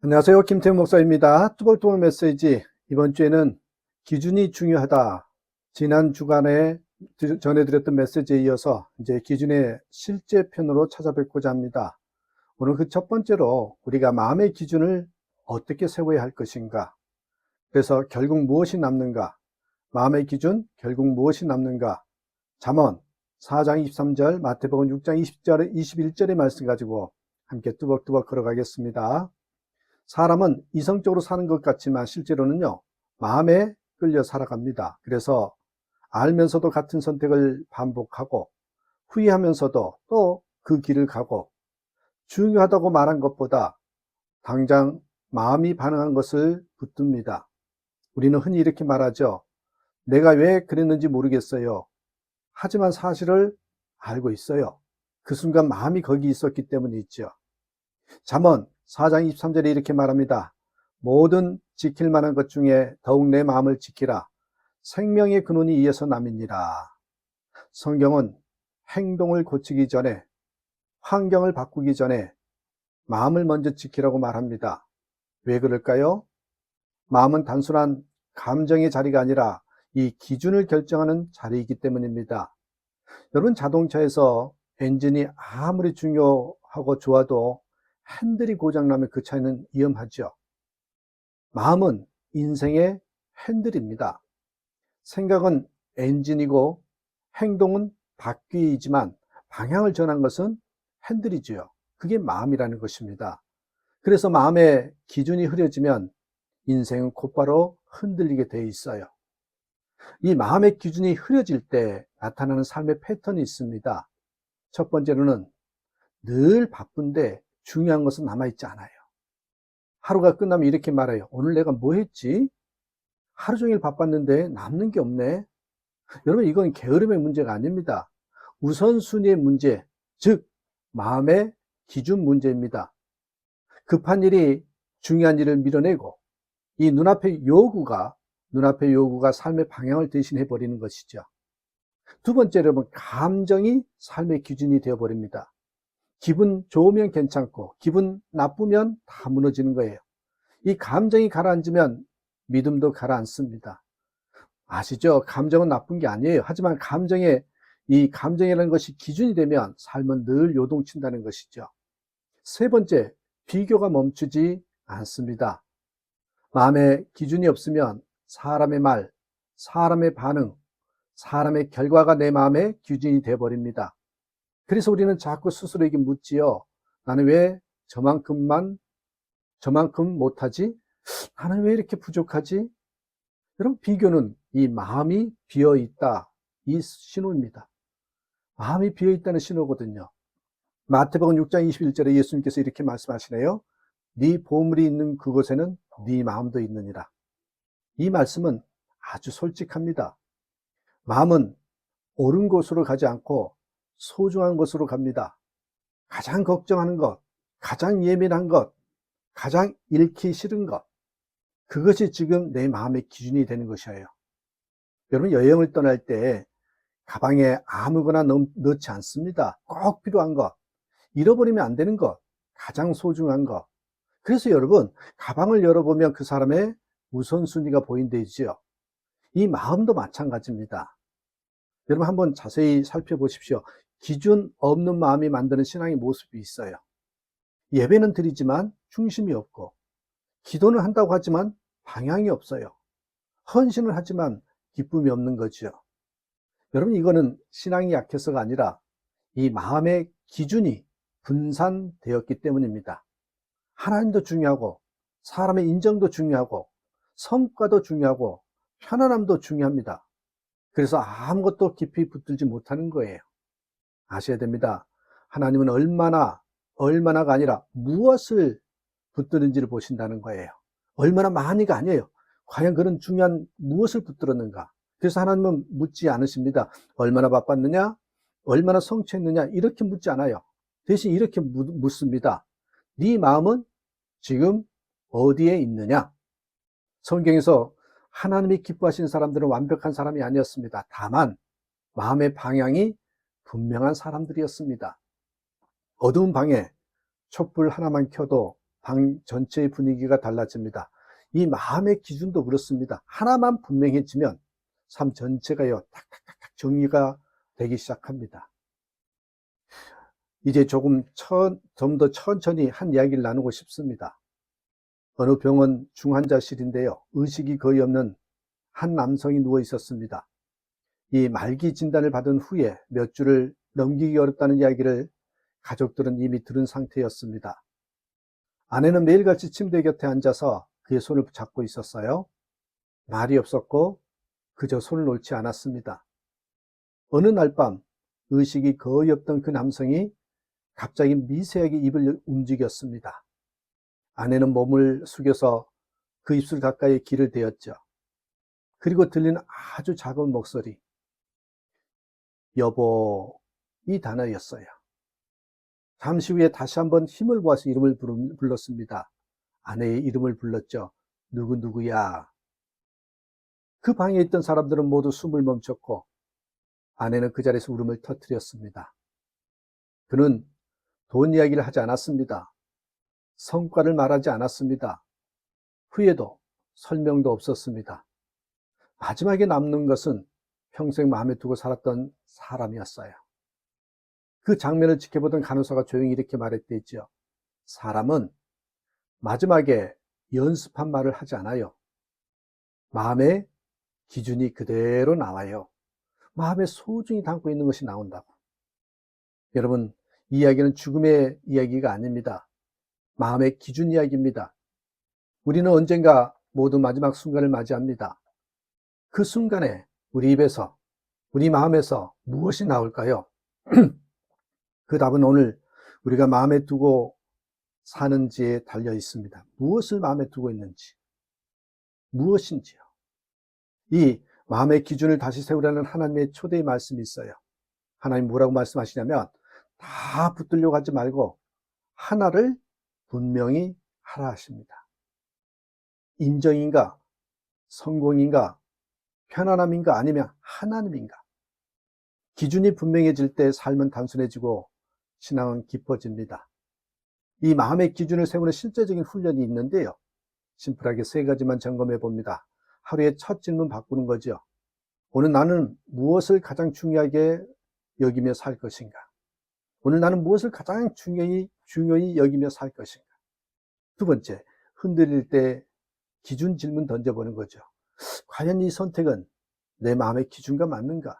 안녕하세요. 김태형 목사입니다. 뚜벅뚜벅 메시지. 이번 주에는 기준이 중요하다. 지난 주간에 전해드렸던 메시지에 이어서 이제 기준의 실제 편으로 찾아뵙고자 합니다. 오늘 그 첫 번째로 우리가 마음의 기준을 어떻게 세워야 할 것인가. 그래서 결국 무엇이 남는가. 마음의 기준, 결국 무엇이 남는가. 잠언 4장 23절, 마태복음 6장 21절의 말씀 가지고 함께 뚜벅뚜벅 걸어가겠습니다. 사람은 이성적으로 사는 것 같지만 실제로는요, 마음에 끌려 살아갑니다. 그래서 알면서도 같은 선택을 반복하고 후회하면서도 또 그 길을 가고, 중요하다고 말한 것보다 당장 마음이 반응한 것을 붙듭니다. 우리는 흔히 이렇게 말하죠. 내가 왜 그랬는지 모르겠어요. 하지만 사실을 알고 있어요. 그 순간 마음이 거기 있었기 때문에 있죠. 잠언 4장 23절에 이렇게 말합니다. 모든 지킬 만한 것 중에 더욱 내 마음을 지키라. 생명의 근원이 이에서 남이니라. 성경은 행동을 고치기 전에, 환경을 바꾸기 전에 마음을 먼저 지키라고 말합니다. 왜 그럴까요? 마음은 단순한 감정의 자리가 아니라 이 기준을 결정하는 자리이기 때문입니다. 여러분, 자동차에서 엔진이 아무리 중요하고 좋아도 핸들이 고장나면 그 차이는 위험하죠. 마음은 인생의 핸들입니다. 생각은 엔진이고 행동은 바퀴이지만 방향을 전한 것은 핸들이지요. 그게 마음이라는 것입니다. 그래서 마음의 기준이 흐려지면 인생은 곧바로 흔들리게 돼 있어요. 이 마음의 기준이 흐려질 때 나타나는 삶의 패턴이 있습니다. 첫 번째로는 늘 바쁜데 중요한 것은 남아있지 않아요. 하루가 끝나면 이렇게 말해요. 오늘 내가 뭐 했지? 하루 종일 바빴는데 남는 게 없네. 여러분, 이건 게으름의 문제가 아닙니다. 우선순위의 문제, 즉 마음의 기준 문제입니다. 급한 일이 중요한 일을 밀어내고 이 눈앞의 요구가 삶의 방향을 대신해 버리는 것이죠. 두 번째로는 감정이 삶의 기준이 되어버립니다. 기분 좋으면 괜찮고 기분 나쁘면 다 무너지는 거예요. 이 감정이 가라앉으면 믿음도 가라앉습니다. 아시죠? 감정은 나쁜 게 아니에요. 하지만 이 감정이라는 것이 기준이 되면 삶은 늘 요동친다는 것이죠. 세 번째, 비교가 멈추지 않습니다. 마음에 기준이 없으면 사람의 말, 사람의 반응, 사람의 결과가 내 마음의 기준이 되어버립니다. 그래서 우리는 자꾸 스스로에게 묻지요. 나는 왜 저만큼 못하지? 나는 왜 이렇게 부족하지? 여러분, 비교는 이 마음이 비어있다, 이 신호입니다. 마음이 비어있다는 신호거든요. 마태복음 6장 21절에 예수님께서 이렇게 말씀하시네요. 네 보물이 있는 그곳에는 네 마음도 있느니라. 이 말씀은 아주 솔직합니다. 마음은 옳은 곳으로 가지 않고 소중한 곳으로 갑니다. 가장 걱정하는 것, 가장 예민한 것, 가장 잃기 싫은 것, 그것이 지금 내 마음의 기준이 되는 것이에요. 여러분, 여행을 떠날 때 가방에 아무거나 넣지 않습니다. 꼭 필요한 것, 잃어버리면 안 되는 것, 가장 소중한 것. 그래서 여러분, 가방을 열어보면 그 사람의 우선순위가 보인다지요. 이 마음도 마찬가지입니다. 여러분, 한번 자세히 살펴보십시오. 기준 없는 마음이 만드는 신앙의 모습이 있어요. 예배는 드리지만 중심이 없고, 기도는 한다고 하지만 방향이 없어요. 헌신을 하지만 기쁨이 없는 거죠. 여러분, 이거는 신앙이 약해서가 아니라 이 마음의 기준이 분산되었기 때문입니다. 하나님도 중요하고, 사람의 인정도 중요하고, 성과도 중요하고, 편안함도 중요합니다. 그래서 아무것도 깊이 붙들지 못하는 거예요. 아셔야 됩니다. 하나님은 얼마나가 아니라 무엇을 붙드는지를 보신다는 거예요. 얼마나 많이가 아니에요. 과연 그런 중요한 무엇을 붙들었는가? 그래서 하나님은 묻지 않으십니다. 얼마나 바빴느냐? 얼마나 성취했느냐? 이렇게 묻지 않아요. 대신 이렇게 묻습니다. 네 마음은 지금 어디에 있느냐? 성경에서 하나님이 기뻐하시는 사람들은 완벽한 사람이 아니었습니다. 다만 마음의 방향이 분명한 사람들이었습니다. 어두운 방에 촛불 하나만 켜도 방 전체의 분위기가 달라집니다. 이 마음의 기준도 그렇습니다. 하나만 분명해지면 삶 전체가요, 탁탁탁탁 정리가 되기 시작합니다. 이제 좀 더 천천히 한 이야기를 나누고 싶습니다. 어느 병원 중환자실인데요. 의식이 거의 없는 한 남성이 누워 있었습니다. 이 말기 진단을 받은 후에 몇 주를 넘기기 어렵다는 이야기를 가족들은 이미 들은 상태였습니다. 아내는 매일같이 침대 곁에 앉아서 그의 손을 잡고 있었어요. 말이 없었고 그저 손을 놓지 않았습니다. 어느 날 밤 의식이 거의 없던 그 남성이 갑자기 미세하게 입을 움직였습니다. 아내는 몸을 숙여서 그 입술 가까이 귀를 대었죠. 그리고 들리는 아주 작은 목소리, 여보, 이 단어였어요. 잠시 후에 다시 한번 힘을 모아서 이름을 불렀습니다. 아내의 이름을 불렀죠. 누구야. 그 방에 있던 사람들은 모두 숨을 멈췄고 아내는 그 자리에서 울음을 터뜨렸습니다. 그는 돈 이야기를 하지 않았습니다. 성과를 말하지 않았습니다. 후에도 설명도 없었습니다. 마지막에 남는 것은 평생 마음에 두고 살았던 사람이었어요. 그 장면을 지켜보던 간호사가 조용히 이렇게 말했대죠. 사람은 마지막에 연습한 말을 하지 않아요. 마음의 기준이 그대로 나와요. 마음에 소중히 담고 있는 것이 나온다고. 여러분, 이 이야기는 죽음의 이야기가 아닙니다. 마음의 기준 이야기입니다. 우리는 언젠가 모두 마지막 순간을 맞이합니다. 그 순간에 우리 입에서, 우리 마음에서 무엇이 나올까요? 그 답은 오늘 우리가 마음에 두고 사는지에 달려 있습니다. 무엇을 마음에 두고 있는지, 무엇인지요. 이 마음의 기준을 다시 세우라는 하나님의 초대의 말씀이 있어요. 하나님 뭐라고 말씀하시냐면 다 붙들려고 하지 말고 하나를 분명히 하라 하십니다. 인정인가, 성공인가, 편안함인가, 아니면 하나님인가. 기준이 분명해질 때 삶은 단순해지고 신앙은 깊어집니다. 이 마음의 기준을 세우는 실제적인 훈련이 있는데요. 심플하게 3가지만 점검해 봅니다. 하루에 첫 질문 바꾸는 거죠. 오늘 나는 무엇을 가장 중요하게 여기며 살 것인가? 오늘 나는 무엇을 가장 중요히 여기며 살 것인가? 2번째, 흔들릴 때 기준 질문 던져보는 거죠. 과연 이 선택은 내 마음의 기준과 맞는가?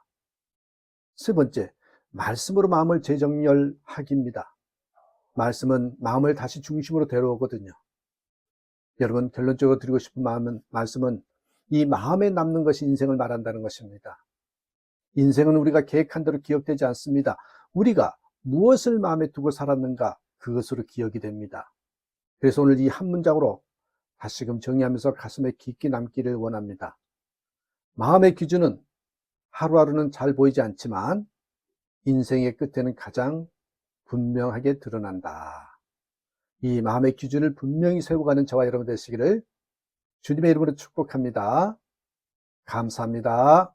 3번째, 말씀으로 마음을 재정렬하기입니다. 말씀은 마음을 다시 중심으로 데려오거든요. 여러분, 결론적으로 드리고 싶은 말씀은 이 마음에 남는 것이 인생을 말한다는 것입니다. 인생은 우리가 계획한 대로 기억되지 않습니다. 우리가 무엇을 마음에 두고 살았는가, 그것으로 기억이 됩니다. 그래서 오늘 이 한 문장으로 다시금 정리하면서 가슴에 깊게 남기를 원합니다. 마음의 기준은 하루하루는 잘 보이지 않지만 인생의 끝에는 가장 분명하게 드러난다. 이 마음의 기준을 분명히 세워가는 저와 여러분 되시기를 주님의 이름으로 축복합니다. 감사합니다.